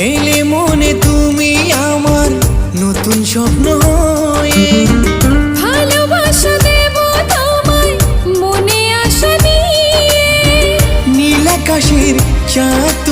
এলে মনে তুমি আমার নতুন স্বপ্ন হয়ে, ভালোবাসা দেব তোমায় মনে আশা নিয়ে। নীল আকাশের চাঁদ